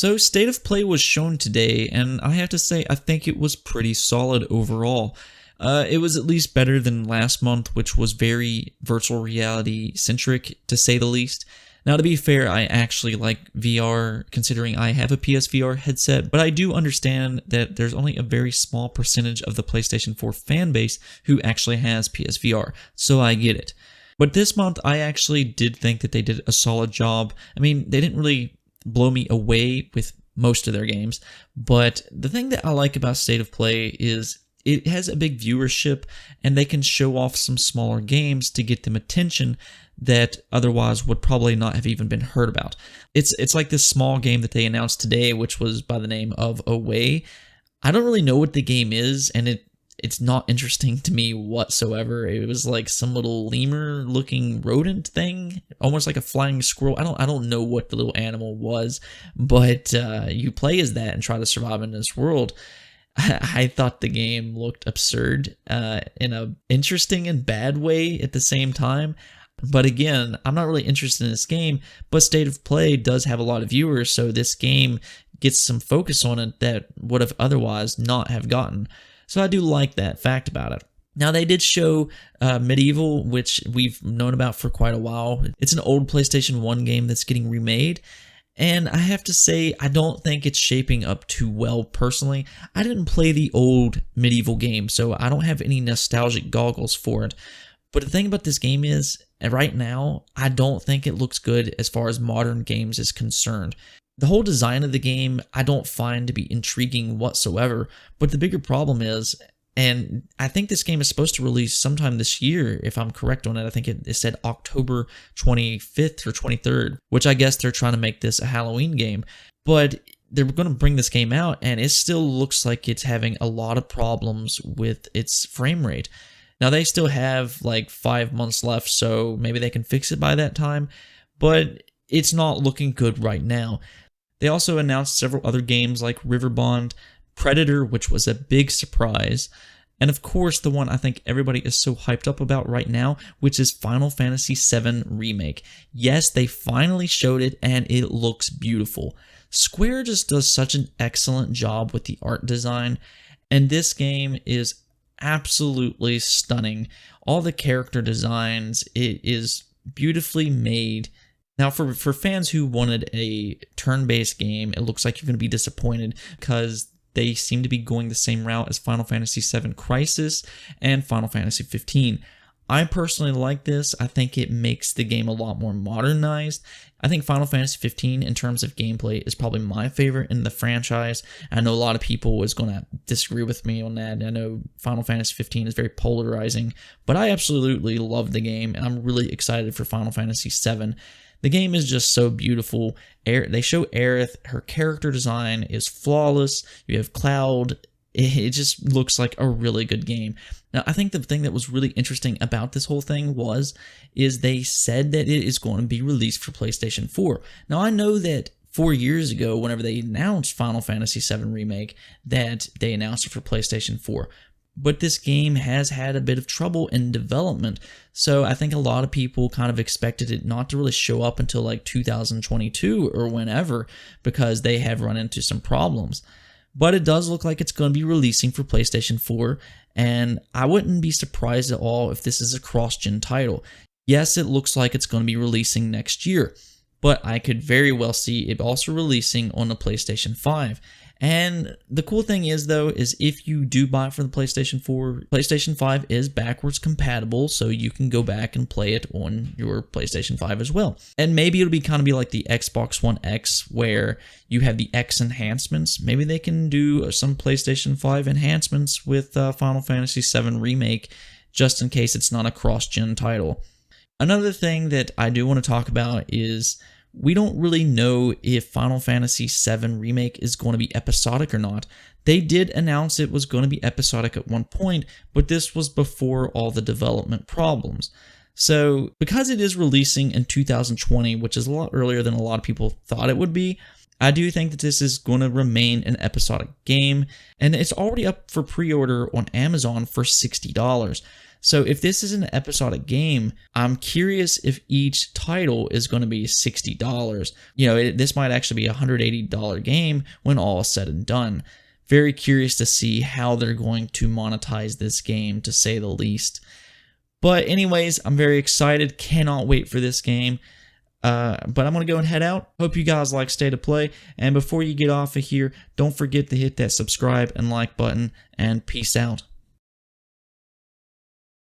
So State of Play was shown today, and I have to say I think it was pretty solid overall. It was at least better than last month, which was very virtual reality centric, to say the least. Now, to be fair, I actually like VR, considering I have a PSVR headset, but I do understand that there's only a very small percentage of the PlayStation 4 fan base who actually has PSVR, so I get it. But this month, I actually did think that they did a solid job. I mean, they didn't really blow me away with most of their games, but the thing that I like about State of Play is it has a big viewership, and they can show off some smaller games to get them attention that otherwise would probably not have even been heard about. It's like this small game that they announced today, which was by the name of Away. I don't really know what the game is, and it's not interesting to me whatsoever. It was like some little lemur-looking rodent thing, almost like a flying squirrel. I don't know what the little animal was, but you play as that and try to survive in this world. I thought the game looked absurd in a interesting and bad way at the same time. But again, I'm not really interested in this game, but State of Play does have a lot of viewers, so this game gets some focus on it that would have otherwise not have gotten. So I do like that fact about it. Now, they did show MediEvil, which we've known about for quite a while. It's an old PlayStation 1 game that's getting remade. And I have to say, I don't think it's shaping up too well personally. I didn't play the old MediEvil game, so I don't have any nostalgic goggles for it. But the thing about this game is, right now, I don't think it looks good as far as modern games is concerned. The whole design of the game, I don't find to be intriguing whatsoever. But the bigger problem is, and I think this game is supposed to release sometime this year, if I'm correct on it. I think it said October 25th or 23rd, which I guess they're trying to make this a Halloween game. But they're going to bring this game out, and it still looks like it's having a lot of problems with its frame rate. Now, they still have like 5 months left, so maybe they can fix it by that time, but it's not looking good right now. They also announced several other games like Riverbond, Predator, which was a big surprise, and of course the one I think everybody is so hyped up about right now, which is Final Fantasy VII Remake. Yes, they finally showed it, and it looks beautiful. Square just does such an excellent job with the art design, and this game is absolutely stunning. All the character designs, it is beautifully made. Now, for fans who wanted a turn-based game, it looks like you're going to be disappointed because they seem to be going the same route as Final Fantasy VII Crisis and Final Fantasy XV. I personally like this. I think it makes the game a lot more modernized. I think Final Fantasy XV, in terms of gameplay, is probably my favorite in the franchise. I know a lot of people is going to disagree with me on that. I know Final Fantasy XV is very polarizing, but I absolutely love the game, and I'm really excited for Final Fantasy VII. The game is just so beautiful. They show Aerith. Her character design is flawless. You have Cloud. It just looks like a really good game. Now, I think the thing that was really interesting about this whole thing is they said that it is going to be released for PlayStation 4. Now, I know that 4 years ago, whenever they announced Final Fantasy VII Remake, that they announced it for PlayStation 4. But this game has had a bit of trouble in development, so I think a lot of people kind of expected it not to really show up until like 2022 or whenever, because they have run into some problems. But it does look like it's going to be releasing for PlayStation 4, and I wouldn't be surprised at all if this is a cross-gen title. Yes, it looks like it's going to be releasing next year, but I could very well see it also releasing on the PlayStation 5. And the cool thing is, though, is if you do buy it for the PlayStation 4, PlayStation 5 is backwards compatible, so you can go back and play it on your PlayStation 5 as well. And maybe it'll be kind of be like the Xbox One X, where you have the X enhancements. Maybe they can do some PlayStation 5 enhancements with Final Fantasy VII Remake, just in case it's not a cross-gen title. Another thing that I do want to talk about is we don't really know if Final Fantasy VII Remake is going to be episodic or not. They did announce it was going to be episodic at one point, but this was before all the development problems. So, because it is releasing in 2020, which is a lot earlier than a lot of people thought it would be, I do think that this is going to remain an episodic game, and it's already up for pre-order on Amazon for $60. So if this is an episodic game, I'm curious if each title is going to be $60. This might actually be a $180 game when all is said and done. Very curious to see how they're going to monetize this game, to say the least. But anyways, I'm very excited. Cannot wait for this game. But I'm going to go and head out. Hope you guys like State of Play. And before you get off of here, don't forget to hit that subscribe and like button. And peace out.